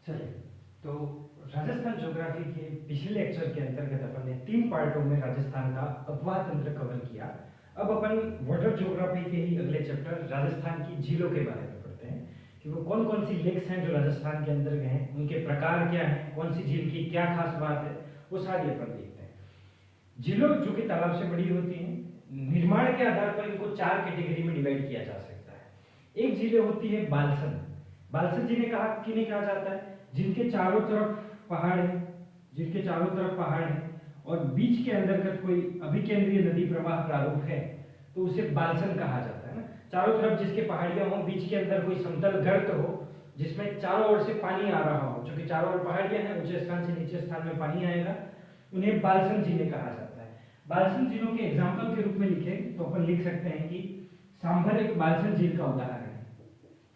चलिए, तो राजस्थान ज्योग्राफी के पिछले लेक्चर के अंतर्गत अपन ने 3 पार्टों में राजस्थान का अपवाह तंत्र कवर किया। अब अपन वाटर ज्योग्राफी के ही अगले चैप्टर राजस्थान की झीलों के बारे में पढ़ते हैं कि वो कौन कौन सी लेक्स हैं जो राजस्थान के अंदर हैं, उनके प्रकार क्या हैं, कौन सी झील की क्या खास बात है, वो सारी अपन देखते हैं। झीलों जो कि तालाब से बड़ी होती हैं, निर्माण के आधार पर इनको 4 कैटेगरी में डिवाइड किया जा सकता है। एक झीलें होती है बालसन। बालसन जिन्हें कहा जाता है जिनके चारों तरफ पहाड़ है, जिनके चारों तरफ पहाड़ है और बीच के अंतर्गत कोई अभिकेंद्रीय नदी प्रवाह प्रारूप है तो उसे बालसन कहा जाता है ना। चारों तरफ जिसके पहाड़ियां हो, बीच के अंदर कोई समतल गर्त हो जिसमें चारों ओर से पानी आ रहा हो, जो कि चारों ओर पहाड़ियां हैं, ऊंचे स्थान से नीचे स्थान में पानी आएगा, उन्हें बालसन झीलें कहा जाता है। बालसन झीलों के एग्जाम्पल के रूप में लिखे तो अपन लिख सकते हैं कि सांभर एक बालसन झील का उदाहरण है।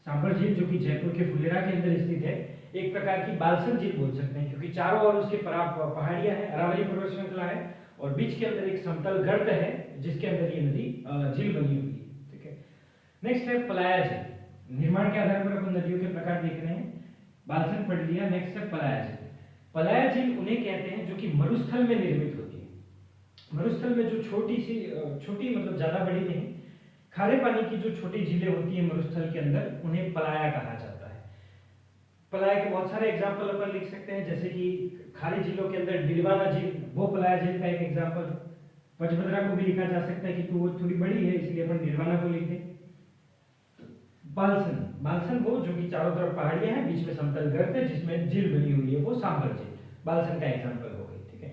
सांभर झील जो कि जयपुर के फुलेरा के अंदर स्थित है, एक प्रकार की बालसन झील बोल सकते हैं क्योंकि चारों ओर उसके पहाड़ियां हैं, अरावली पर्वत श्रृंखला है और बीच के अंदर एक समतल गर्त है जिसके अंदर ये नदी झील बनी हुई है। ठीक है, नेक्स्ट है पलाया झील। निर्माण के आधार पर अपन नदियों के प्रकार देख रहे हैं, बालसन पढ़ लिया। नेक्स्ट है पलाया झील। पलाया झील उन्हें कहते हैं जो कि मरुस्थल में निर्मित होती है। मरुस्थल में जो छोटी मतलब ज्यादा बड़ी नहीं, खारे पानी की जो छोटी झीलें होती हैं मरुस्थल के अंदर, उन्हें पलाया कहा जाता है। पलाया के बहुत सारे एग्जाम्पल अपन लिख सकते हैं, जैसे कि खारी झीलों के अंदर डिलवाना झील वो पलाया झील का एक एग्जाम्पल। पचभद्रा को भी लिखा जा सकता है कि वो थोड़ी बड़ी है इसलिए अपन डिलवाना को लिखे। बालसन, बालसन वो जो कि चारों तरफ पहाड़ियां हैं, बीच में समतल गर्त है जिसमें झील बनी हुई है, वो सांभर झील बालसन का एग्जाम्पल हो गई। ठीक है,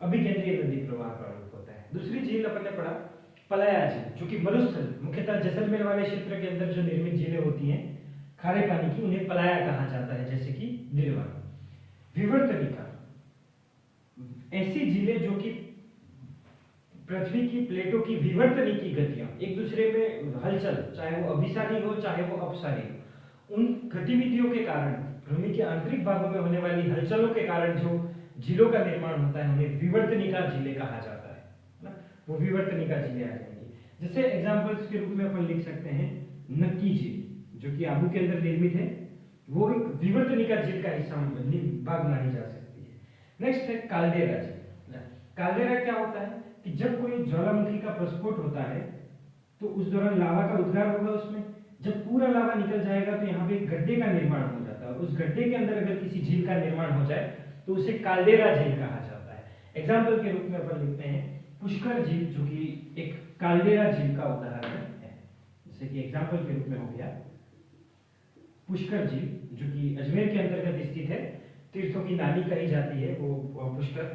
अभिकेंद्रीय नदी प्रवाह प्रारूप होता है। दूसरी झील अपन ने पढ़ा पलाया झील, जो कि मरुस्थल मुख्यतः जैसलमेर वाले क्षेत्र के अंदर जो निर्मित झीलें होती हैं खारे पानी की, उन्हें पलाया कहा जाता है, जैसे कि निर्वाण। विवर्तनिका, ऐसी झीलें जो कि पृथ्वी की प्लेटों की विवर्तनिकी गतियां, एक दूसरे में हलचल, चाहे वो अभिसारी हो चाहे वो अपसारी हो, उन गतिविधियों के कारण भूमि के आंतरिक भागों में होने वाली हलचलों के कारण जो झीलों का निर्माण होता है उन्हें विवर्तनिका झीलें कहा जाता है ना। वो विवर्तनिका झीलें आ जाएंगी। जैसे एग्जाम्पल्स के रूप में अपन लिख सकते हैं नक्की झील जो कि आबू के अंदर निर्मित है, वो एक विवर्तनिका झील का हिस्सा भाग मानी जा सकती है। नेक्स्ट है काल्डेरा झील। काल्डेरा क्या होता है कि जब कोई ज्वालामुखी का प्रस्फोट होता है तो उस दौरान लावा का उद्गार होगा, उसमें जब पूरा लावा निकल जाएगा तो यहाँ पे एक गड्ढे का निर्माण हो जाता है। उस गड्ढे के अंदर अगर किसी झील का निर्माण हो जाए तो उसे काल्डेरा झील कहा जाता है। एग्जाम्पल के रूप में अपन लिखते हैं पुष्कर झील जो कि एक काल्डेरा झील का उदाहरण है। जैसे कि एग्जाम्पल के रूप में हो गया पुष्कर झील जो कि अजमेर के अंतर्गत स्थित है, तीर्थों की नानी कही जाती है वो पुष्कर,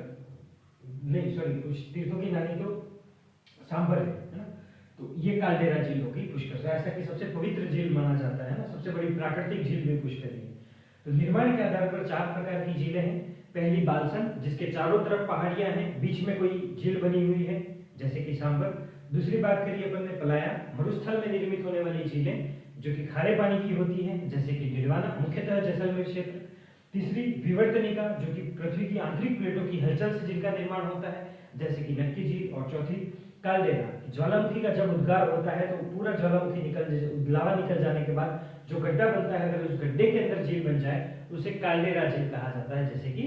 नहीं सॉरी, तीर्थों की नानी तो सांभर है ना। तो ये काल्डेरा झील होगी पुष्कर, ऐसा कि सबसे पवित्र झील माना जाता है ना, सबसे बड़ी प्राकृतिक झील भी पुष्कर ही है। तो निर्माण के आधार पर 4 प्रकार की झीलें हैं। पहली बालसन जिसके चारों तरफ पहाड़ियां हैं, बीच में कोई झील बनी हुई है जैसे कि सांभर। दूसरी बात करिए अपन ने पलाया, मरुस्थल में निर्मित होने वाली झीलें जो कि खारे पानी की होती है जैसे कि डिडवाना, मुख्यतः जैसलमेर क्षेत्र। तीसरी विवर्तनिका जो कि पृथ्वी की आंतरिक प्लेटों की हलचल से जिनका निर्माण होता है जैसे कि नक्की झील। और चौथी काल्डेरा, ज्वालामुखी का जब उद्गार होता है तो पूरा ज्वालामुखी लावा निकल जाने के बाद जो गड्ढा बनता है, अगर उस गड्ढे के अंदर झील बन जाए तो उसे काल्डेरा झील कहा जाता है, जैसे कि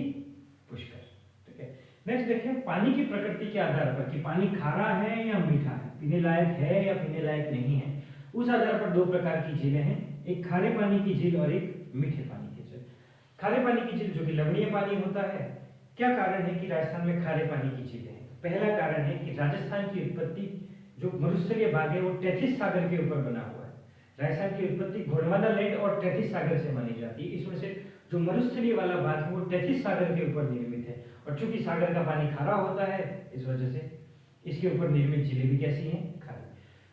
पुष्कर। ठीक है, नेक्स्ट देखिए पानी की प्रकृति के आधार पर कि पानी खारा है या मीठा है, पीने लायक है या पीने लायक नहीं है, उस आधार पर 2 प्रकार की झीलें हैं, एक खारे पानी की झील और एक मीठे पानी की झील। खारे पानी की झील जो कि लवणीय पानी होता है। क्या कारण है कि राजस्थान में खारे पानी की झीलें हैं? पहला कारण है कि राजस्थान की उत्पत्ति जो मरुस्थलीय भाग है वो टेथिस सागर के ऊपर बना हुआ है। राजस्थान की उत्पत्ति गोंडवाना लैंड और टेथिस सागर से मानी जाती है। इसमें से जो मरुस्थलीय वाला भाग है वो टेथिस सागर के ऊपर निर्मित है और चूंकि सागर का पानी खारा होता है इस वजह से इसके ऊपर निर्मित झीलें भी कैसी हैं? खारी।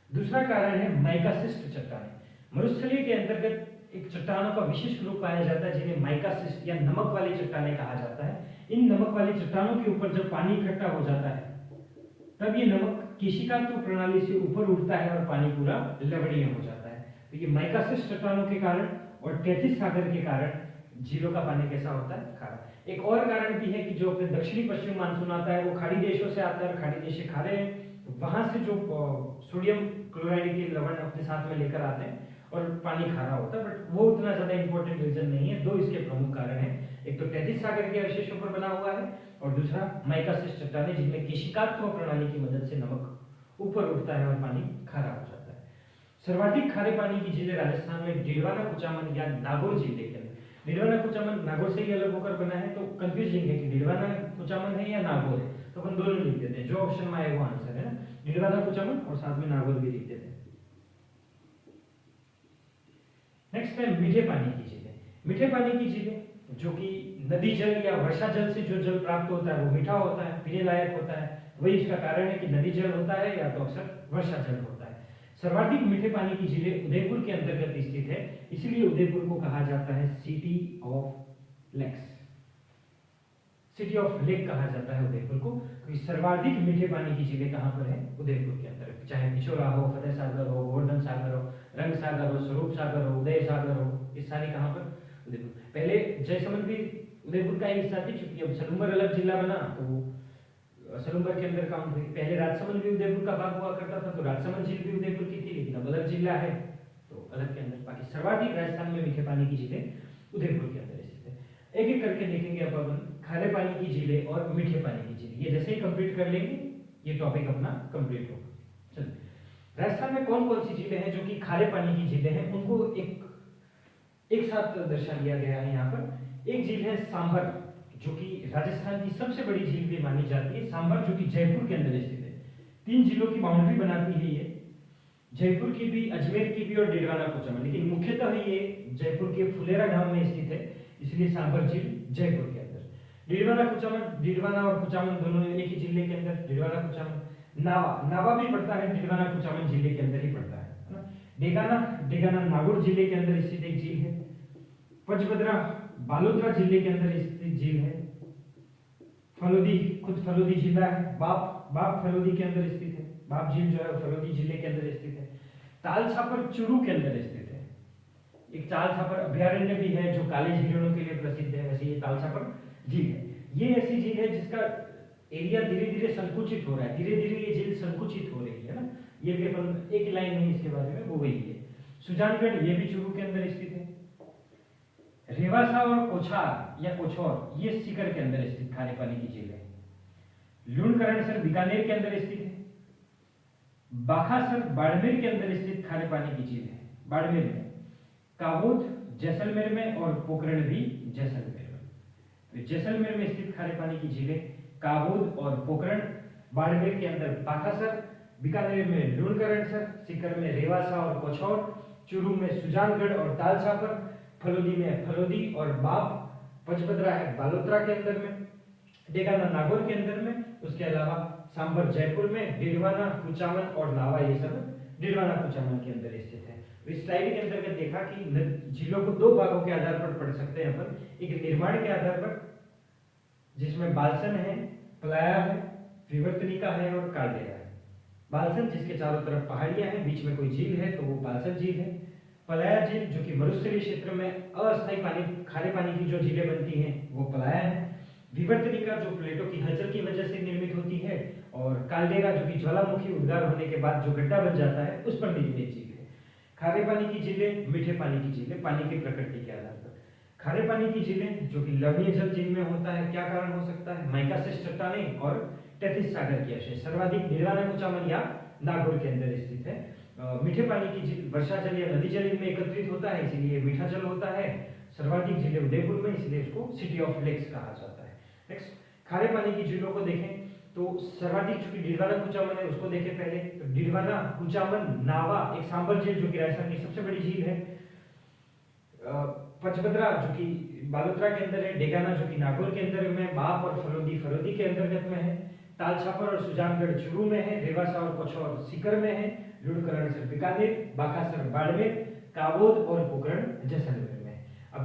दूसरा कारण है माइकासिस्ट चट्टानें। मरुस्थलीय के अंतर्गत एक चट्टानों का विशिष्ट रूप पाया जाता है जिन्हें माइकासिस्ट या नमक वाली चट्टानें कहा जाता है। इन नमक वाली चट्टानों के ऊपर जब पानी इकट्ठा हो जाता है तब ये नमक केशिकात्मक प्रणाली से ऊपर उठता है और पानी पूरा लवणीय हो जाता है। तो ये माइकासिस्ट चट्टानों के कारण और टेथिस सागर के कारण झीलों का पानी कैसा होता है? खारा। एक और कारण भी है कि जो अपने दक्षिणी पश्चिम मानसून आता है वो खाड़ी देशों से आता है और खाड़ी देश खारे हैं, वहां से जो सोडियम क्लोराइड के लवण अपने साथ में लेकर आते हैं और पानी खारा होता है, बट वो उतना ज्यादा इंपॉर्टेंट रीजन नहीं है। दो इसके प्रमुख कारण हैं, एक तो तैतीस सागर के अवशेषों पर बना हुआ है और दूसरा माइकासिस चट्टानें जिनमें केशिकात्मक प्रणाली की मदद से नमक ऊपर उठता है और पानी खारा हो जाता है। सर्वाधिक खारे पानी की झीलें राजस्थान में डीडवाना, कुचामन या नागौर झील के अंदर। डीडवाना कुचामन नागौर से ही अलग होकर बना है, तो कंफ्यूजिंग है कि डीडवाना कुचामन है या नागौर है, तो अपन दोनों लिख देते हैं, जो ऑप्शन में आए वो आंसर है ना, डीडवाना कुचामन और साथ में नागौर भी लिख देते हैं। नेक्स्ट है मीठे पानी की झीलें। मीठे पानी की झीलें जो कि नदी जल या वर्षा जल से जो जल प्राप्त होता है वो मीठा होता है, पीने लायक होता है। वही इसका कारण है कि नदी जल होता है या तो अक्सर वर्षा जल होता है। सर्वाधिक मीठे पानी की झीलें उदयपुर के अंतर्गत स्थित है, इसलिए उदयपुर को कहा जाता है city of lakes. City of lake कहा जाता है उदयपुर को, क्योंकि सर्वाधिक मीठे पानी की झीलें कहाँ पर है? उदयपुर के अंदर। चाहे पिछोरा हो, फतेह सागर हो, गोवर्धन सागर हो, रंग सागर हो, स्वरूप सागर हो, उदय सागर हो, ये सारे कहाँ पर? उदयपुर। पहले जयसमंद भी उदयपुर का ही हिस्सा थी, क्योंकि अब सलूम्बर अलग जिला बना तो सलूम्बर के अंदर काउंट हुई। पहले राजसमंद भी उदयपुर का भाग हुआ करता था, तो राजसमंद झील भी उदयपुर की थी, लेकिन अब अलग जिला है तो अलग के अंदर। बाकी सर्वाधिक राजस्थान में मीठे पानी की झीलें उदयपुर के अंदर स्थित है। एक एक करके देखेंगे अब अपन खारे पानी की झीलें और मीठे पानी की झीलें। ये जैसे ही कंप्लीट कर लेंगे ये टॉपिक अपना कंप्लीट होगा। चलिए, राजस्थान में कौन कौन सी झीलें हैं जो कि खारे पानी की झीलें हैं, उनको एक साथ दर्शा दिया गया है यहाँ पर। एक झील है सांभर, जो कि राजस्थान की सबसे बड़ी झील भी मानी जाती है। सांभर जो कि जयपुर के अंदर स्थित है। 3 जिलों की बाउंड्री बनाती है ये, जयपुर की भी, अजमेर की भी और डीडवाना कुचामन, लेकिन मुख्यतः ये जयपुर के फुलेरा गांव में स्थित है, इसलिए सांभर झील जयपुर के अंदर। डीडवाना और कुचामन दोनों एक ही जिले के अंदर, डीडवाना कुचामन। नावा भी पड़ता है डीडवाना कुचामन जिले के अंदर ही पड़ता है ना। डेगाना नागौर जिले के अंदर स्थित एक झील है। पचबदरा बालोतरा जिले के अंदर स्थित झील है। फलोदी खुद फलोदी जिला है। बाप फलोदी के अंदर स्थित है। बाप झील जो है फलोदी जिले के अंदर स्थित है। ताल छापर चूरू के अंदर स्थित है। एक ताल छापर अभ्यारण्य भी है जो काले हिरणों के लिए प्रसिद्ध है, वैसे ये ताल छापर झील है। ये ऐसी झील है जिसका एरिया धीरे धीरे संकुचित हो रहा है, धीरे धीरे ये झील संकुचित हो रही है ना। ये भी अपन एक लाइन में इसके बारे में वो वही है। सुजानगढ़ ये भी चूरू के अंदर स्थित है। रेवासा और कोछार या कोछौर ये सीकर के अंदर स्थित खारे पानी की झील है। लूणकरणसर बीकानेर के अंदर स्थित है। बाखासर बाड़मेर के अंदर स्थित खारे पानी की झील है, बाड़मेर में। काबोद जैसलमेर में और पोखरण भी जैसलमेर में। जैसलमेर में स्थित खारे पानी की झीलें काबोद और पोखरण, बाड़मेर के अंदर बाखासर, बीकानेर में लूणकरणसर, सीकर में रेवासा और कोछौर, चूरू में सुजानगढ़ और तालछापर, फलोदी में फलोदी और बाप, पचबदरा है बालोतरा के अंदर में, डेगाना नागौर के अंदर में। उसके अलावा सांभर जयपुर में, डीडवाना कुचामन और नावा ये सब डीडवाना कुचामन के अंदर स्थित है। तो इस स्लाइड के अंतर्गत देखा कि झीलों को 2 भागों के आधार पर पढ़ सकते हैं अपन। एक निर्माण के आधार पर, जिसमें बालसन है, प्लाया है, विवर्तनिका है और कालडेरा है। बालसन जिसके चारों तरफ पहाड़ियां हैं, बीच में कोई झील है तो वो बालसन झील है। पलाया झील जो कि मरुस्थलीय क्षेत्र में अस्थायी पानी, खारे पानी की जो झीलें बनती हैं वो पलाया है। विवर्तनिका जो प्लेटों की हलचल की वजह से निर्मित होती है, और कालडेरा जो कि ज्वालामुखी उद्गार होने के बाद जो गड्ढा बन जाता है उस पर निर्मित झील है। खारे पानी की झीलें, मीठे पानी की झीलें, पानी की प्रकृति के आधार पर। खारे पानी की झीलें जो कि लवणीय जल जिनमें होता है, क्या कारण हो सकता है? माइकासिस चट्टानें और तैतीस सागर के अवशेष। सर्वाधिक डीडवाना कुचामन या नागौर के अंदर स्थित है। मीठे पानी की झील वर्षा जल या नदी जल इनमें एकत्रित होता है, इसीलिए मीठा जल होता है। सर्वाधिक झीलें उदयपुर में, इसलिए इसको सिटी ऑफ लेक्स कहा जाता है। नेक्स्ट, खारे पानी की झीलों को देखें तो सर्वाधिक चूंकि डीडवाना कुचामन है उसको देखें पहले। तो डीडवाना कुचामन नावा एक सांभर झील जो कि राजस्थान की सबसे बड़ी झील है। पचबदरा जो कि बालोतरा के अंदर है। डेगाना जो कि नागौर के अंदर में। बाप और फलोदी के अंतर्गत में है। तालछापर और सुजानगढ़ चूरू में है। रेवासा और कोछौर सीकर में है। लूणकरणसर बीकानेर, बाखासर बाड़मेर, काबोद और पोखरण जैसलमेर में। अब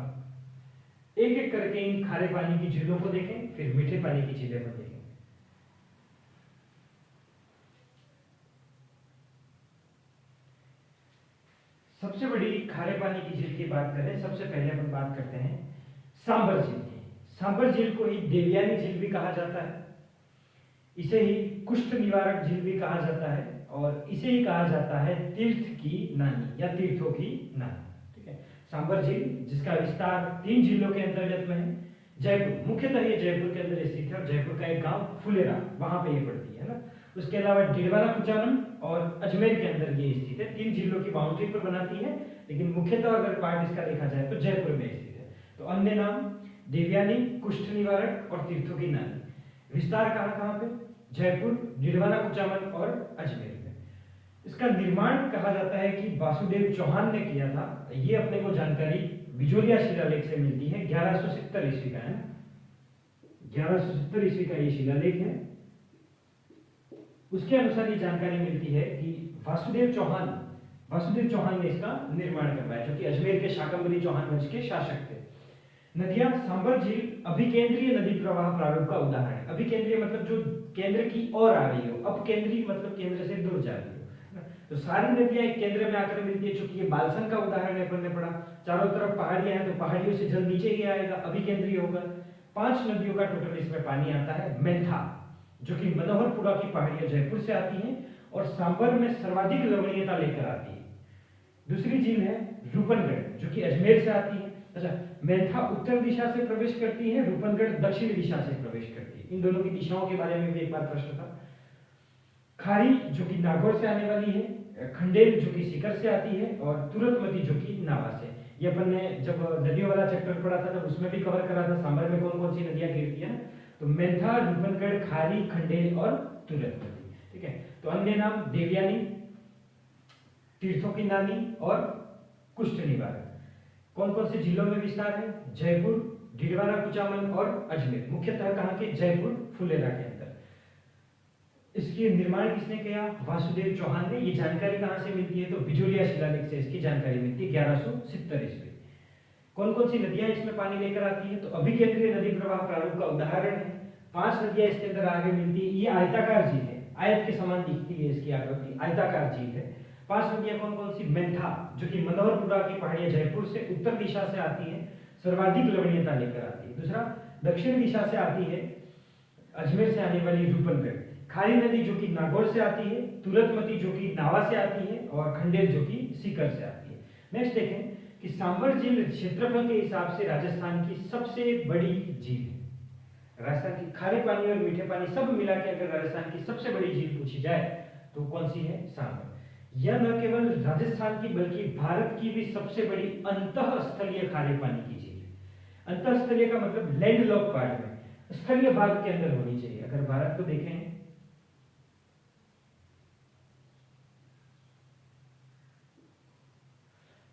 एक एक करके इन खारे पानी की झीलों को देखें, फिर मीठे पानी की झीलें पर देखें। सबसे बड़ी खारे पानी की झील की बात करें, सबसे पहले अपन बात करते हैं सांभर झील की। सांभर झील को ही देवयानी झील भी कहा जाता है, इसे ही कुष्ठ निवारक झील भी कहा जाता है और इसे ही कहा जाता है तीर्थ की नानी या तीर्थों की नानी। ठीक है, सांबर झील जिसका विस्तार 3 झीलों के अंतर्गत में है। जयपुर, मुख्यतः ये जयपुर के अंदर स्थित है और जयपुर का एक गांव फुलेरा वहां पे ये पड़ती है ना। उसके अलावा डिडवाना कुचामन और अजमेर के अंदर ये स्थित है। 3 जिलों की बाउंड्री पर बनाती है, लेकिन मुख्यतः अगर पार्ट इसका देखा जाए तो जयपुर में स्थित है। तो अन्य नाम देवयानी, कुष्ठ निवारक और तीर्थों की नानी। विस्तार कहाँ कहाँ पे? जयपुर, डिडवाना कुचामन और अजमेर में। इसका निर्माण कहा जाता है कि वासुदेव चौहान ने किया था। ये अपने को जानकारी बिजोलिया शिलालेख से मिलती है, 1170 ईस्वी का है। 1170 ईस्वी का ये शिलालेख है। उसके अनुसार ये जानकारी मिलती है कि वासुदेव चौहान ने इसका निर्माण करवाया, जो कि अजमेर के शाकंभरी चौहान वंश के शासक थे। नदियां, सांबर झील अभिकेंद्रीय नदी प्रवाह प्रारूप का उदाहरण है। अभिकेंद्रीय मतलब जो केंद्र की ओर आ रही हो, अपकेंद्रीय मतलब केंद्र से दूर जा रही हो। तो सारी नदियां एक केंद्र में आकर मिलती है, चूंकि ये बालसन का उदाहरण है, अपन ने पढ़ा। चारों तरफ पहाड़ियां हैं तो पहाड़ियों से जल नीचे ही आएगा, अभिकेंद्रीय होगा। 5 नदियों का टोटल इसमें पानी आता है। मेंथा, जो कि मनोहरपुरा की पहाड़ियां जयपुर से आती हैं और सांबर में सर्वाधिक लवणीयता लेकर आती है। दूसरी झील है रूपनगढ़, जो कि अजमेर से आती है। अच्छा, मेंथा उत्तर दिशा से प्रवेश करती है, रूपनगढ़ दक्षिण दिशा से प्रवेश करती है। इन दोनों की दिशाओं के बारे में भी एक बार प्रश्न था। खारी, जो कि नागौर से आने वाली है, खंडेल जो कि सीकर से आती है और तुरतमती जो कि नावा से। ये अपन ने जब नदियों वाला चैप्टर पढ़ा था तब उसमें भी कवर करा था सांबर में कौन कौन सी नदियां गिरती है। तो मेंथा, रूपनगढ़, खारी, खंडेल और तुरतमती। ठीक है, तो अन्य नाम देवयानी, तीर्थों की नानी और कुष्ठ निवारक। कौन कौन से जिलों में विस्तार है? जयपुर, डिडवाना कुचामन और अजमेर। मुख्यतः कहाँ के? जयपुर, फुलेरा के अंदर। इसके निर्माण किसने किया? वासुदेव चौहान ने। ये जानकारी कहाँ से मिलती है? तो बिजोलिया शिलालेख से इसकी जानकारी मिलती है, 1170 ईस्वी। कौन कौन सी नदियां इसमें पानी लेकर आती है? तो अभिकेंद्रीय नदी प्रवाह प्रारूप का उदाहरण है। 5 नदियां इसके अंदर आगे मिलती है। ये आयताकार झील है, आयत के समान दिखती है इसकी आकृति, आयताकार झील है। 5 नदियां कौन कौन सी? मेंथा, जो कि मनोहरपुरा की पहाड़ियां जयपुर से उत्तर दिशा से आती है, सर्वाधिक लवणीयता लेकर आती है। दूसरा, दक्षिण दिशा से आती है, अजमेर से आने वाली रूपनगढ़। खारी नदी जो कि नागौर से आती है, तुरतमती जो कि नावा से आती है और खंडेल जो कि सीकर से आती है। नेक्स्ट देखें कि सांबर झील क्षेत्रफल के हिसाब से राजस्थान की सबसे बड़ी झील है। राजस्थान की खारे पानी और मीठे पानी सब मिला के अगर राजस्थान की सबसे बड़ी झील पूछी जाए तो कौन सी है? सांबर। यह न केवल राजस्थान की बल्कि भारत की भी सबसे बड़ी अंतःस्थलीय खारे पानी की झील है। अंतःस्थलीय का मतलब लैंडलॉक पार्ट में, स्थलीय भाग के अंदर होनी चाहिए। अगर भारत को देखें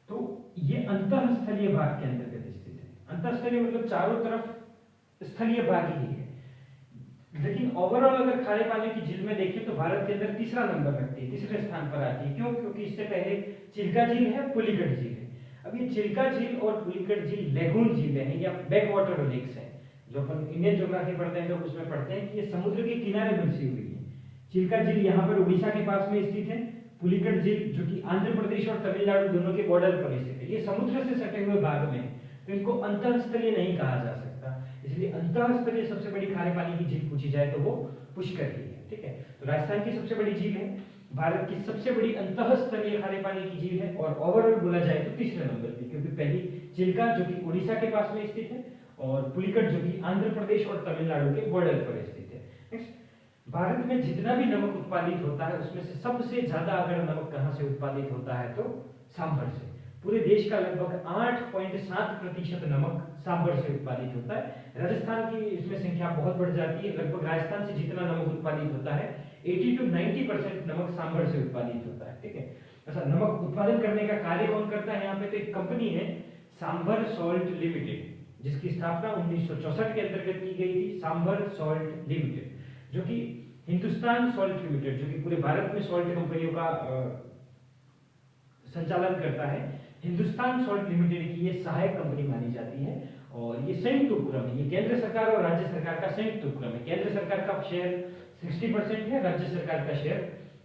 तो ये अंतःस्थलीय भाग के अंतर्गत स्थित है। अंतःस्थलीय मतलब चारों तरफ स्थलीय भाग ही है। लेकिन ओवरऑल अगर खारे पानी की झील में देखें तो भारत के अंदर तीसरा नंबर रखती है, तीसरे स्थान पर आती है। क्यों? क्योंकि इससे पहले चिल्का झील है, पुलिकट झील है। अब ये चिल्का झील और पुलिकट झील लेगून झीलें हैं या बैक वाटर लेक्स हैं। जो अपन इंडियन ज्योग्राफी पढ़ते हैं तो उसमें पढ़ते हैं कि ये समुद्र के किनारे बसी हुई है। चिल्का झील यहाँ पर उड़ीसा के पास में स्थित है। पुलिकट झील जो कि आंध्र प्रदेश और तमिलनाडु दोनों के बॉर्डर पर स्थित है। ये समुद्र से सटे हुए भाग में, तो इनको अंतःस्थलीय नहीं कहा जा सकता। इसलिए अंतःस्थलीय सबसे बड़ी खारे पानी की झील पूछी जाए तो वो पुष्कर ही है। ठीक है, तो राजस्थान की सबसे बड़ी झील है, भारत की सबसे बड़ी अंतःस्थलीय खारे पानी की झील है और ओवरऑल बोला जाए तो तीसरे नंबर पे, क्योंकि पहली चिल्का जो कि उड़ीसा के पास में स्थित है और पुलिकट जो कि आंध्र प्रदेश और तमिलनाडु के बॉर्डर पर स्थित है। नेक्स्ट, भारत में जितना भी नमक उत्पादित होता है उसमें से सबसे ज्यादा अगर नमक कहां से उत्पादित होता है तो सांभर से। पूरे देश का लगभग 8.7% नमक सांभर से उत्पादित होता है। राजस्थान की इसमें संख्या बहुत बढ़ जाती है। लगभग राजस्थान से जितना नमक उत्पादित होता है 80 to 90% नमक सांभर से उत्पादित होता है। ठीक है, अच्छा, नमक उत्पादन करने का कार्य कौन करता है? यहाँ पे तो एक कंपनी है सांभर सॉल्ट लिमिटेड, जिसकी स्थापना 1964 के अंतर्गत की गई थी। सांभर सॉल्ट लिमिटेड जो कि हिंदुस्तान सॉल्ट लिमिटेड, जो कि पूरे भारत में सॉल्ट कंपनियों का संचालन करता है, हिंदुस्तान सॉल्ट लिमिटेड की ये सहायक कंपनी मानी जाती है। और ये संयुक्त उपक्रम है, ये केंद्र सरकार और राज्य सरकार का संयुक्त उपक्रम है। केंद्र सरकार का शेयर 60% है, राज्य सरकार का शेयर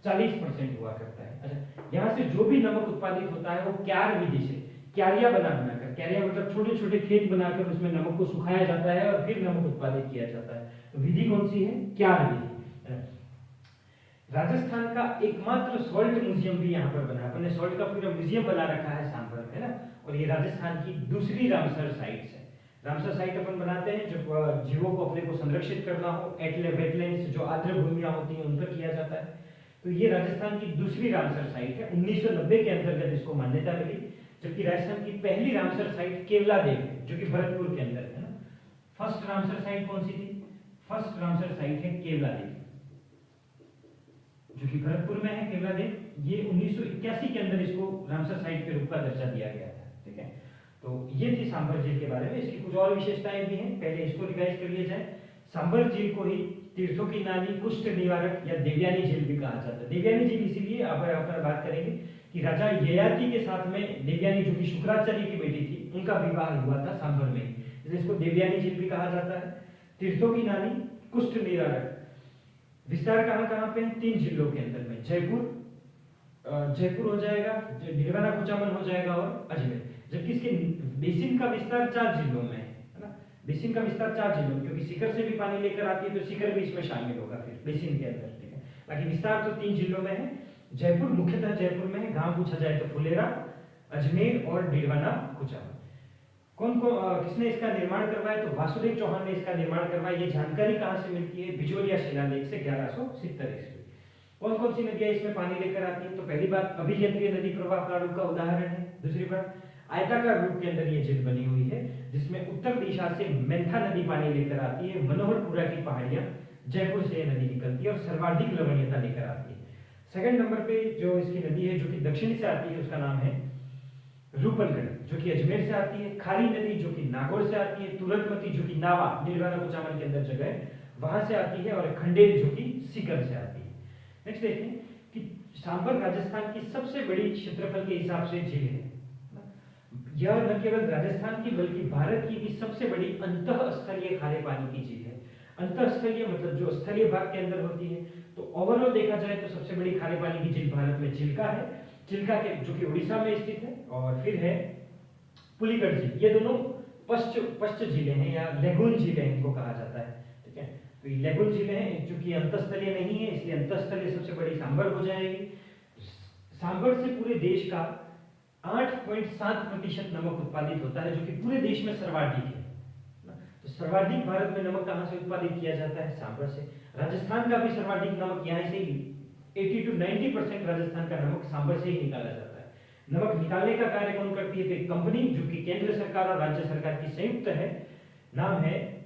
40% हुआ करता है। अच्छा, यहाँ से जो भी नमक उत्पादित होता है वो क्यार विधि से, क्यारिया बनाकर, क्यारिया मतलब छोटे छोटे खेत बनाकर उसमें नमक को सुखाया जाता है और फिर नमक उत्पादित किया जाता है। तो विधि कौन सी है? क्यार विधि। राजस्थान का एकमात्र सॉल्ट म्यूजियम भी यहाँ पर बना है। अपन ने सॉल्ट का पूरा म्यूजियम बना रखा है सांभर में, है ना। और ये राजस्थान की दूसरी रामसर साइट्स है। रामसर साइट अपन बनाते हैं जब जीवों को अपने को संरक्षित करना हो, वेटलैंड्स जो आर्द्र भूमियां होती हैं उन पर किया जाता है। तो ये राजस्थान की दूसरी रामसर साइट है। 1990 के अंतर्गत इसको मान्यता मिली, जबकि राजस्थान की पहली रामसर साइट केवलादेव है जो कि भरतपुर के अंदर है ना। फर्स्ट रामसर साइट कौन सी थी? फर्स्ट रामसर साइट है केवलादेव जो कि भरतपुर में है। केवलादेव ये 1981 के अंदर इसको रामसर साइट के रूप का दर्जा दिया गया था। ठीक है, तो ये थी सांभर झील के बारे में। इसकी कुछ और विशेषताएं भी हैं, पहले इसको रिवाइज कर लिया जाए। सांभर झील को ही तीर्थों की नाली, कुष्ठ निवारक या देवयानी झील भी कहा जाता है। देवयानी झील इसीलिए आप बात करेंगे कि राजा ययाति के साथ में देवयानी जो कि शुक्राचार्य की बेटी थी, उनका विवाह हुआ था सांभर में, इसलिए इसको देवयानी झील भी कहा जाता है। तीर्थों की नाली, कुष्ठ निवारक, विस्तार कहाँ कहाँ पे? 3 जिलों के अंदर में, जयपुर हो जाएगा, ढिलवाना कुचामन हो जाएगा और अजमेर। जबकि इसके बेसिन का विस्तार 4 जिलों में है ना। बेसिन का विस्तार 4 जिलों, क्योंकि सीकर से भी पानी लेकर आती है तो सीकर भी इसमें शामिल होगा फिर बेसिन के अंदर। ठीक है, बाकी विस्तार तो 3 जिलों में है। जयपुर मुख्यतः जयपुर में है। गांव पूछा जाए तो फुलेरा, अजमेर और ढिलवाना कुचामन। किसने इसका निर्माण करवाया? तो वासुदेव चौहान ने इसका निर्माण करवाया। ये जानकारी कहाँ से मिलती है? बिजोलिया शिलालेख से 1170 ईस्वी। कौन कौन सी नदियां इसमें पानी लेकर आती है? तो पहली बात अभिकेंद्रीय नदी प्रवाह प्रारूप का उदाहरण है। दूसरी बात आयताकार रूप के अंदर ये झील बनी हुई है, जिसमें उत्तर दिशा से मेंथा नदी पानी लेकर आती है। मनोहरपुरा की पहाड़ियां, जयपुर से नदी निकलती है और सर्वाधिक लवणीयता लेकर आती है। सेकंड नंबर पे जो इसकी नदी है जो कि दक्षिण से आती है, उसका नाम है रूपनगढ़ जो कि अजमेर से आती है। खारी नदी जो कि नागौर से आती है। तुरंतमती जो कि नावा नीलवाना कुचामन के अंदर जगह है, वहां से आती है। और खंडेर जो कि सीकर से आती है। नेक्स्ट देखें कि सांभर राजस्थान की सबसे बड़ी क्षेत्रफल के हिसाब से झील है। यह न केवल राजस्थान की बल्कि भारत की भी सबसे बड़ी अंतःस्थलीय खारे पानी की झील है। अंतःस्थलीय मतलब जो स्थलीय भाग के अंदर होती है। तो ओवरऑल देखा जाए तो सबसे बड़ी खारे पानी की झील भारत में चिल्का है। चिल्का के जो कि उड़ीसा में स्थित है। और फिर है पुलिकट झील। ये दोनों पश्च झीलें हैं या लेगून झीलें इनको कहा जाता है। ठीक है, तो ये लेगून झीलें हैं जो कि अंतःस्थलीय नहीं है, इसलिए अंतःस्थलीय सबसे बड़ी सांभर हो जाएगी। सांभर से पूरे देश का 8.7% नमक उत्पादित होता है, जो कि पूरे देश में सर्वाधिक है। तो सर्वाधिक भारत में नमक कहां से उत्पादित किया जाता है? सांभर से। राजस्थान का भी सर्वाधिक नमक यहाँ से ही 80 to 90% राजस्थान का नमक सांभर से ही निकाला जाता है। नमक निकालने का कार्य कौन करती है? तो एक कंपनी जो कि केंद्र सरकार और राज्य सरकार की संयुक्त है, नाम है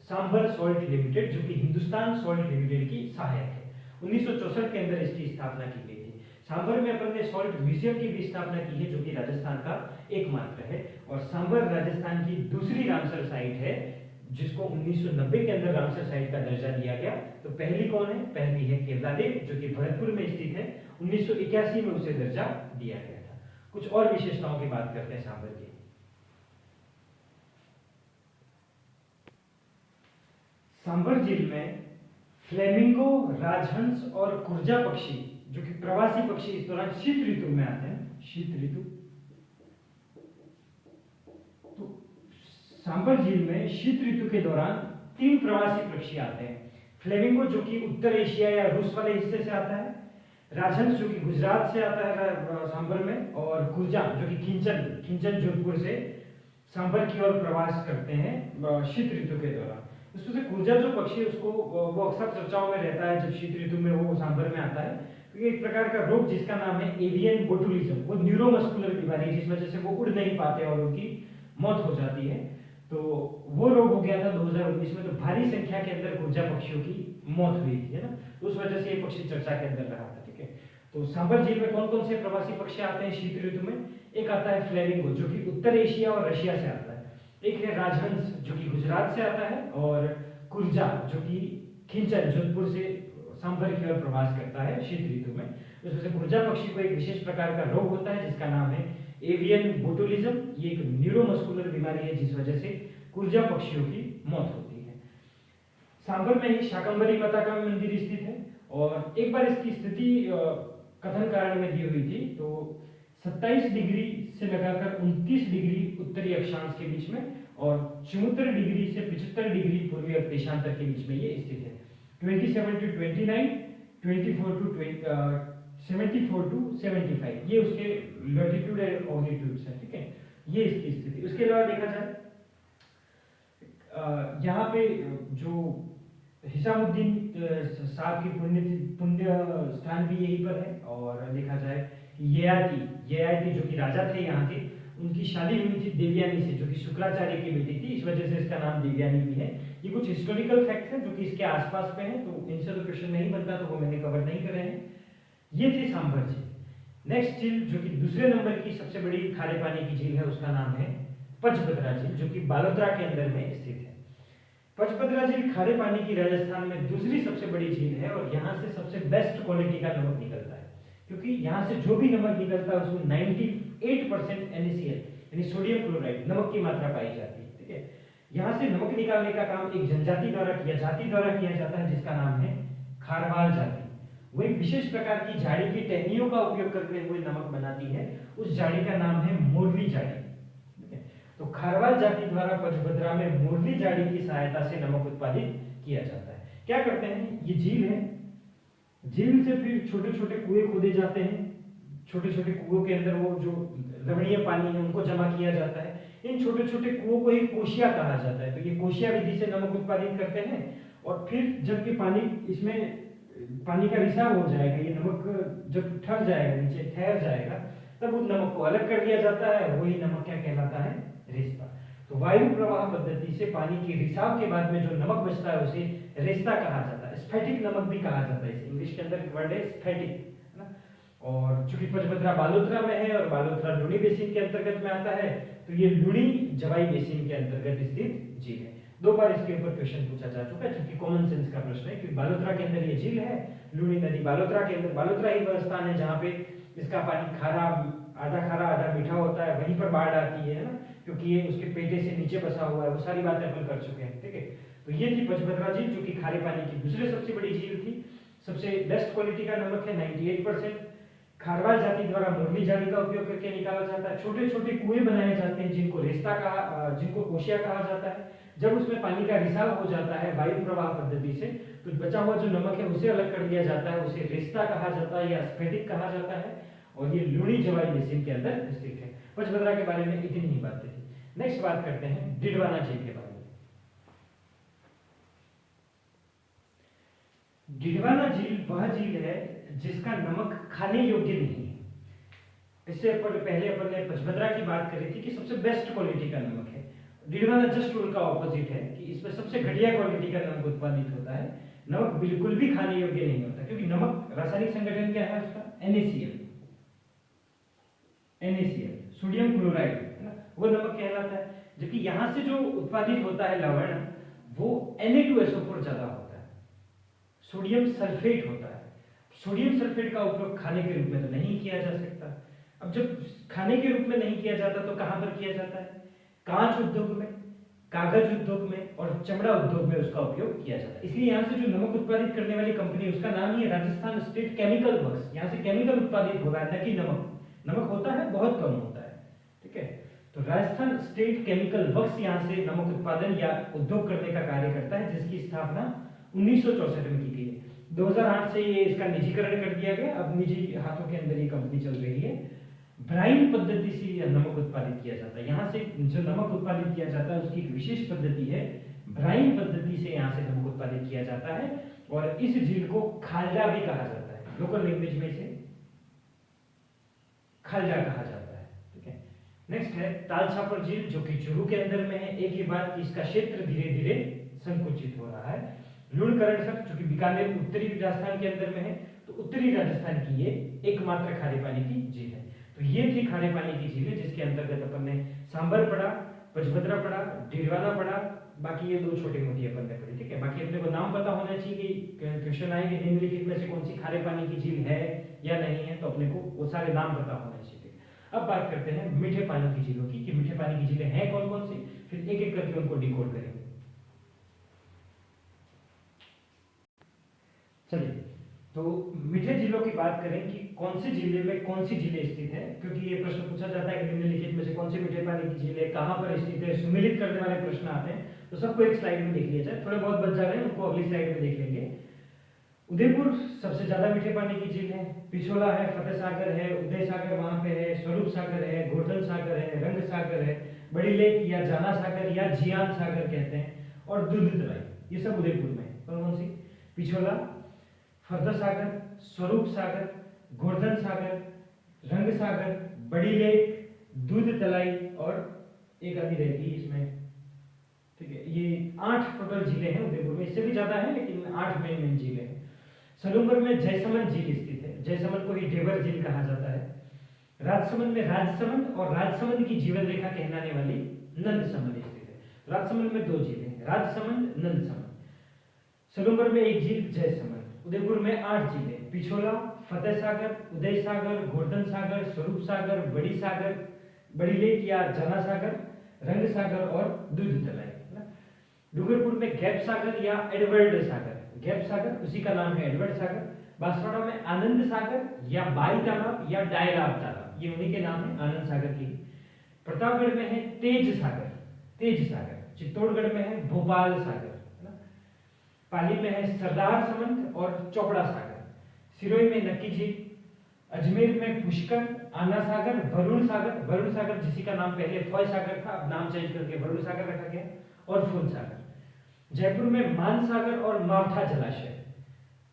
सांभर सॉल्ट लिमिटेड, जो कि हिंदुस्तान सॉल्ट लिमिटेड की सहायक है। 1964 के अंदर इसकी स्थापना की गई थी। सांभर में अपन ने सॉल्ट म्यूजियम की भी स्थापना की है, जो कि राजस्थान का एकमात्र है। और सांभर राजस्थान की दूसरी रामसर साइट है, जिसको 1990 के अंदर रामसर साइट का दर्जा दिया गया। तो पहली कौन है? पहली है केवलादेव, जो कि भरतपुर में स्थित है। 1981 में उसे दर्जा दिया गया था। कुछ और विशेषताओं की बात करते हैं सांभर की। सांभर झील में फ्लेमिंगो, राजहंस और कुर्जा पक्षी, जो कि प्रवासी पक्षी इस दौरान शीत ऋतु में आते हैं। शीत ऋतु, तो सांभर झील में शीत ऋतु के दौरान 3 प्रवासी पक्षी आते हैं। फ्लेमिंगो जो कि उत्तर एशिया या रूस वाले हिस्से से आता है। राजहंस जो कि गुजरात से आता है सांभर में। और कुर्जा जो कि खिंचन जोधपुर से सांभर की ओर प्रवास करते हैं शीत ऋतु के दौरान। उसमें से कुर्जा जो पक्षी है उसको वो अक्सर चर्चाओं में रहता है जब शीत ऋतु में वो सांभर में आता है। तो ये एक प्रकार का रोग जिसका नाम है एवियन बोटुलिज्म, वो न्यूरोमस्कुलर बीमारी, जिस वजह से वो उड़ नहीं पाते और उनकी मौत हो जाती है। तो वो रोग हो गया था 2019 में। तो भारी संख्या के अंदर कुर्जा पक्षियों की मौत हुई थी, है ना। तो उस वजह से ये पक्षी चर्चा के अंदर रहा था। ठीक है, तो सांभर झील में कौन कौन से प्रवासी पक्षी आते हैं शीत ऋतु में? एक आता है फ्लेमिंगो जो कि उत्तर एशिया और रशिया से आता है। एक है राजहंस जो कि गुजरात से आता है। और कुर्जा जो कि खिंचन जोधपुर से सांभर की ओर प्रवास करता है शीत ऋतु में। उसमें से कुर्जा पक्षी को एक विशेष प्रकार का रोग होता है जिसका नाम है एवियन बोटुलिज्म। ये एक न्यूरोमस्कुलर बीमारी है जिस वजह से कुर्जा पक्षियों की मौत होती है। सांभर में ही शाकंभरी माता का मंदिर स्थित है। और एक बार इसकी स्थिति कथन कारण में दी हुई थी। तो 27 डिग्री से लगाकर 29 डिग्री उत्तरी अक्षांश के बीच में और 74 डिग्री से 75 डिग्री पूर्वी देशांतर के बीच में ये स्थित है। 27 to 29, 24 टू 74 टू 75, ये उसके लॉटिट्यूड एंड ऑल्टीट्यूड्स है, ठीक है। ये इसकी स्थिति। उसके अलावा देखा जाए यहाँ पे जो हिसामुद्दीन साहब की पुण्य स्थान भी यहीं पर है। और देखा जाए ययाति जो कि राजा थे यहाँ के, उनकी शादी हुई थी देवयानी से, जो कि शुक्राचार्य की बेटी थी, इस वजह से इसका नाम देवयानी भी है। ये कुछ हिस्टोरिकल फैक्ट है जो कि इसके आसपास में है, तो इनसे तो क्वेश्चन नहीं बनता, तो वो मैंने कवर नहीं करे हैं। ये थी सांभर झील। नेक्स्ट झील जो कि दूसरे नंबर की सबसे बड़ी खारे पानी की झील है, उसका नाम है पचभद्रा झील, जो कि बालोतरा के अंदर में स्थित है। पचभद्रा झील खारे पानी की राजस्थान में दूसरी सबसे बड़ी झील है, और यहाँ से सबसे बेस्ट क्वालिटी का नमक निकलता है, क्योंकि यहाँ से जो भी नमक निकलता है उसमें 98% NaCl यानी सोडियम क्लोराइड नमक की मात्रा पाई जाती है, ठीक है। यहाँ से नमक निकालने का काम एक जाति द्वारा किया जाता है, जिसका नाम है खारवाल जाति। वो एक विशेष प्रकार की झाड़ी की टहनियों का उपयोग करते हुए नमक बनाती है, उस झाड़ी का नाम है मोरली झाड़ी, ठीक है। तो खारवाल जाति द्वारा पचभद्रा में मोरली झाड़ी की सहायता से नमक उत्पादित किया जाता है। क्या करते हैं, ये झील है, झील से फिर छोटे छोटे कुएं खोदे जाते हैं, छोटे छोटे कुओं के अंदर वो जो लवणीय पानी है उनको जमा किया जाता है। इन छोटे छोटे कुओं को एक कोशिया कहा जाता है, तो ये कोशिया विधि से नमक उत्पादित करते हैं। और फिर जब ये पानी, इसमें पानी का रिसाव हो जाएगा, ये नमक जब ठहर जाएगा, नीचे ठहर जाएगा, तब उस नमक को अलग कर दिया जाता है, वही नमक क्या कहलाता है, रेस्ता। तो वायु प्रवाह पद्धति से पानी के रिसाव के बाद में जो नमक बचता है उसे रेस्ता कहा जाता है। स्फटिक नमक भी कहा जाता है, इंग्लिश के अंदर वर्ड है स्फटिक, है ना। और चूंकि पचभद्रा बालोतरा में है और बालोतरा लुणी बेसिन के अंतर्गत में आता है, तो ये लुणी जवाई बेसिन के अंतर्गत स्थित झील है। 2 बार इसके ऊपर क्वेश्चन पूछा जा चुका है, क्योंकि कॉमन सेंस का प्रश्न है, क्योंकि बालोतरा के अंदर ये झील है, लुणी नदी बालोतरा के अंदर, बालोतरा ही वह स्थान है जहाँ पे इसका पानी खारा, आधा मीठा होता है, वहीं पर बाढ़ आती है ना, क्योंकि ये उसके पेटे से नीचे बसा हुआ है। वो सारी बातें अपन कर चुके हैं, ठीक है। तो ये थी पचभद्रा झील, जो कि खारे पानी की दूसरी सबसे बड़ी झील थी। सबसे बेस्ट क्वालिटी का नमक है 98%। खारवाल जाति द्वारा मुरली झाड़ी का उपयोग करके निकाला जाता है। छोटे छोटे कुएं बनाए जाते हैं, जिनको कोशिया कहा जाता है। जब उसमें पानी का रिसाव हो जाता है वायु प्रवाह पद्धति से, तो बचा हुआ जो नमक है उसे अलग कर दिया जाता है, उसे रेस्ता कहा जाता है या स्फटिक कहा जाता है, और ये लुणी जवाई बेसिन के अंदर स्थित है। पचभद्रा के बारे में इतनी ही बातें थी। नेक्स्ट बात करते हैं डिडवाना झील के बारे में। डिडवाना झील वह झील है जिसका नमक खाने योग्य नहीं है। इससे पहले अपन ने पचभद्रा की बात करी थी कि सबसे बेस्ट क्वालिटी का नमक है। डिडवाना जस्ट उनका ऑपोजिट है कि इसमें सबसे घटिया क्वालिटी का नमक उत्पादित होता है। नमक बिल्कुल भी खाने योग्य नहीं होता, क्योंकि नमक रासायनिक संगठन क्या है उसका, NaCl सोडियम क्लोराइड, है ना, वो नमक कहलाता है। जबकि यहाँ से जो उत्पादित होता है लवण, वो Na2SO4 ज्यादा होता है, सोडियम सल्फेट होता है। सोडियम सल्फेट का उपयोग खाने के रूप में तो नहीं किया जा सकता। अब जब खाने के रूप में नहीं किया जाता तो कहां पर किया जाता है, कांच उद्योग में, कागज उद्योग में और चमड़ा उद्योग में उसका उपयोग किया जाता है। इसलिए यहाँ से जो नमक उत्पादित करने वाली कंपनी, उसका नाम ही है राजस्थान स्टेट केमिकल वर्क्स। यहाँ से केमिकल उत्पादित हो रहा है, न कि नमक। नमक होता है, बहुत कम होता है, ठीक है। तो राजस्थान स्टेट केमिकल वर्क्स यहाँ से नमक उत्पादन या उद्योग करने का कार्य करता है, जिसकी स्थापना 1964 में की गई है। 2008 से ये इसका निजीकरण कर दिया गया, अब निजी हाथों के अंदर ये कंपनी चल रही है। ब्राइन पद्धति से यह नमक उत्पादित किया जाता है। यहाँ से जो नमक उत्पादित किया जाता है उसकी एक विशेष पद्धति है, ब्राइन पद्धति से यहाँ से नमक उत्पादित किया जाता है। और इस झील को खालजा भी कहा जाता है, लोकल लैंग्वेज में इसे खालजा कहा जाता है, ठीक है। नेक्स्ट है तालछापर झील, जो कि चूरू के अंदर में है। एक ही बात कि इसका क्षेत्र धीरे धीरे संकुचित हो रहा है। लुणकरणसर, जो कि बीकानेर उत्तरी राजस्थान के अंदर में है, तो उत्तरी राजस्थान की ये एकमात्र खारे पानी की झील है। तो ये थी खारे पानी की झीलें, जिसके अंतर्गत अपन ने सांबर पढ़ा, पचभद्रा पढ़ा, डिडवाना पढ़ा, बाकी ये 2 छोटी मोटी अपन ने पढ़ी, ठीक है। बाकी अपने को नाम पता होना चाहिए कि क्वेश्चन आएंगे निम्नलिखित में से कौन सी खारे पानी की झील है या नहीं है, तो अपने को वो सारे नाम पता होने चाहिए। अब बात करते हैं मीठे पानी की झीलों की, कि मीठे पानी की झीलें हैं कौन कौन सी, फिर एक एक करके उनको डिकोड करेंगे। चलिए, तो मीठे झीलों की बात करें कि कौन सी झीलें में कौन सी झीलें स्थित है, क्योंकि ये प्रश्न पूछा जाता है कि निम्नलिखित में से कौन सी मीठे पानी की झील है, कहां पर स्थित है, सुमेलित करने वाले प्रश्न आते हैं। तो सबको एक स्लाइड में देख लिया जाए, थोड़े बहुत बच जा रहे हैं उनको अगली स्लाइड में देख लेंगे। उदयपुर सबसे ज्यादा मीठे पानी की झील है। पिछोला है, फतेह सागर है, उदय सागर वहां पे है, स्वरूप सागर है, गोवर्धन सागर है, रंग सागर है, बड़ी लेक या जाना सागर या जियान सागर कहते हैं, और दूध तलाई। ये सब उदयपुर में है। कौन कौन सी? पिछोला, फतेह सागर, स्वरूप सागर, गोवर्धन सागर, रंग सागर, बड़ी लेक, दूध तलाई और एक आदि रहती है इसमें। ठीक है, ये 8 टोटल झीलें हैं उदयपुर में। इससे भी ज्यादा है लेकिन 8 मेन झीलें हैं। सलूंबर में जयसमंद झील स्थित है। जयसमंद को ही ढेबर झील कहा जाता है। राजसमंद में राजसमंद और राजसमंद की जीवन रेखा कहलाने वाली नंदसमंद स्थित है। राजसमंद में 2 झीलें हैं, राजसमंद, नंदसमंद। सलूंबर में 1 झील जयसमंद। उदयपुर में 8 झीलें, पिछोला, फतेह सागर, उदय सागर, गोवर्धन सागर, स्वरूप सागर, बड़ी सागर, बड़ी लेक या जाना सागर, रंग सागर और दूध तलाई। डूंगरपुर में गैप सागर या एडवर्ड सागर। गैप सागर उसी का नाम है, एडवर्ड सागर। बांसवाड़ा में आनंद सागर या बाई तालाब या डायलाब तालाब, ये उन्हीं के नाम है, आनंद सागर की। प्रतापगढ़ में है तेज सागर, तेज सागर। चित्तौड़गढ़ में है भोपाल सागर, है ना। पाली में है सरदार समंद और चोपड़ा सागर। सिरोही में नक्की झील। अजमेर में पुष्कर, आना सागर, वरुण सागर। वरुण सागर जिसी का नाम पहले फॉय सागर था, अब नाम चेंज करके वरुण सागर रखा गया, और फूल सागर। जयपुर में मान सागर और मावठा जलाशय।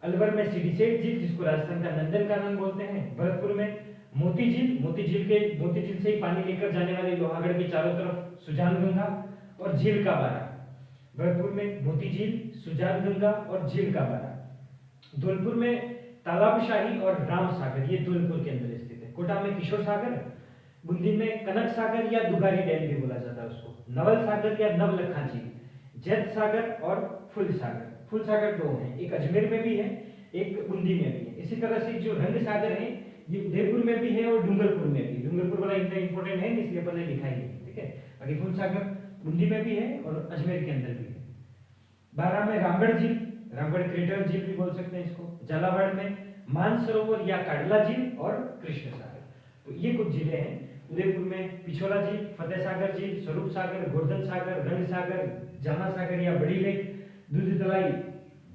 अलवर में सिडीसेठ झील, जिसको राजस्थान का नंदन कानन बोलते हैं। भरतपुर में मोती झील, मोती झील से ही पानी लेकर जाने वाले लोहागढ़ के चारों तरफ सुजान गंगा और झील का बारा। भरतपुर में मोती झील, सुजान गंगा और झील का बारा। धौलपुर में तालाबशाही और राम सागर, ये धौलपुर के अंदर स्थित है। कोटा में किशोर सागर। बूंदी में कनक सागर या दुगारी डैम भी बोला जाता है उसको। नवल सागर या नवलखा झील, जैत सागर और फुल सागर। फुल सागर 2 हैं, एक अजमेर में भी है, एक बूंदी में भी है। इसी तरह से जो रंग सागर है ये उदयपुर में भी है और डूंगरपुर में भी। डूंगरपुर वाला इतना इंपॉर्टेंट है इसलिए अपन ने लिखा ही नहीं, ठीक है। बाकी फुल सागर बूंदी में भी है और अजमेर के अंदर भी है। बारा में रामगढ़ झील, रामगढ़ क्रेटर झील भी बोल सकते हैं इसको। झालावाड़ में मानसरोवर या काडला झील और कृष्ण सागर। तो ये कुछ झीलें हैं। उदयपुर में पिछोला झील, फतेह सागर झील, स्वरूप सागर, गोवर्धन सागर, रंग सागर, जाना सागर या बड़ी लेक, दूध तलाई।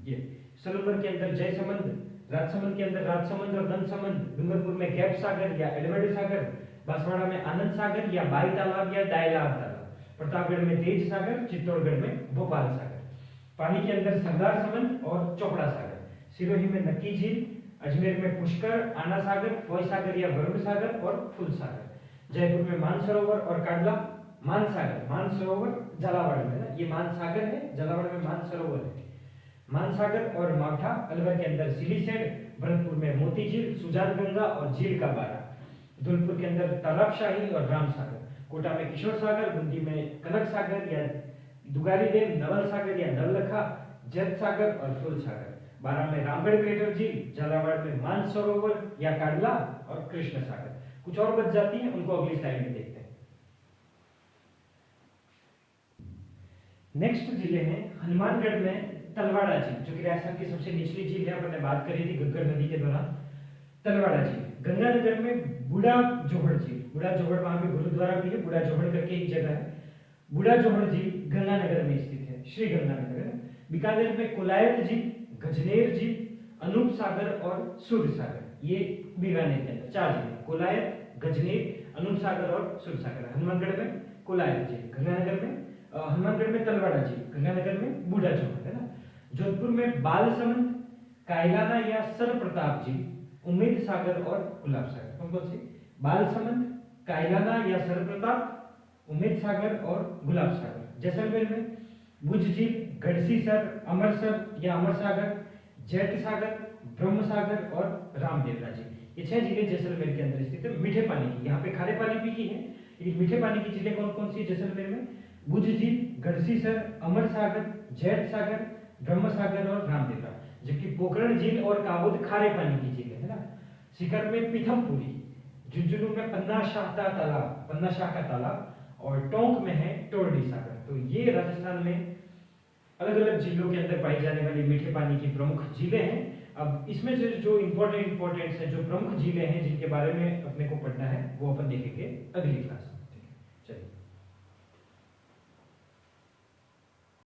ये सलूंबर के अंदर जयसमंद, राजसमंद के अंदर राजसमंद और नंदसमंद। डूंगरपुर में गैप सागर या एडवर्ड सागर। बांसवाड़ा में आनंद सागर या बाई तालाब या डायलाब तालाब। प्रतापगढ़ में तेज सागर, चित्तौड़गढ़ में भोपाल सागर। पानी के अंदर सरदार समंद और चोपड़ा सागर। सिरोही में नक्की झील, अजमेर में पुष्कर, आना सागर, फॉय सागर या वरुण सागर और फुल सागर। जयपुर में मानसरोवर और काडला, मानसागर, मानसरोवर झालावाड़ में ना, ये मानसागर है, झालावाड़ में मानसरोवर है। मानसागर और मावठा। अलवर के अंदर सिलीसेड। भरतपुर में मोती झील, सुजान गंगा और झील का बारा। धौलपुर के अंदर तालाबशाही और राम सागर। कोटा में किशोर सागर, बूंदी में कनक सागर या दुगारी डैम, नवल सागर या नवलखा, जैत सागर और फुल सागर। बारा में रामगढ़ क्रेटर झील, झालावाड़ में मानसरोवर या काडला और कृष्ण सागर। कुछ और बच जाती हैं, उनको अगली स्लाइड में देखते हैं। नेक्स्ट जिले हैं हनुमानगढ़ में तलवाड़ा झील, जो कि राजस्थान की सबसे निचली झील है। अपन ने बात करी थी घग्गर नदी के दौरान। तलवाड़ा झील। गंगानगर में बूढ़ा जोहड़ झील, बूढ़ा जोहड़ वहां पे गुरुद्वारा भी है, बूढ़ा जोहड़ करके एक जगह है। बूढ़ा जोहड़ झील गंगानगर में स्थित है, श्री गंगानगर। बीकानेर में कोलायत झील, गजनेर झील, अनूप सागर और सूर्य सागर, ये बीकानेर के अंदर 4 झील। कोलायत, गजनेर, अनूप सागर और सूर्य सागर। हनुमानगढ़ में कोलायत झील, गंगानगर में हनुमानगढ़ में तलवाड़ा झील, गंगानगर में बूढ़ा जोहड़, है ना। जोधपुर में बालसमंद, कायलाना या सर प्रताप झील, उम्मीद सागर और गुलाब सागर। कौन कौन से? बालसमंद, कायलाना या सर प्रताप, उम्मीद सागर और गुलाब सागर। जैसलमेर में भुज झील, गढ़सीसर, अमरसर या अमर सागर, जैत सागर, ब्रह्म सागर और रामदेवरा झील। ये 6 झीलें जैसलमेर के अंदर स्थित है, मीठे पानी की। यहाँ पे खारे पानी की है, लेकिन मीठे पानी की झीलें कौन कौन सी है जैसलमेर में? भुज झील, गढ़सीसर, अमर सागर, जैत सागर, ब्रह्म सागर और रामदेवरा। जबकि पोखरण झील और काबुद खारे पानी की झील है ना। सीकर में पीथमपुरी, झुंझुनू में पन्ना शाह का तालाब और टोंक में है टोरडी सागर। तो ये राजस्थान में अलग अलग झीलों के अंदर पाई जाने वाली मीठे पानी की प्रमुख झीलें हैं। अब इसमें से जो इंपॉर्टेंट है, जो प्रमुख झीलें हैं जिनके बारे में अपने को पढ़ना है, वो अपन देखेंगे अगली क्लास में।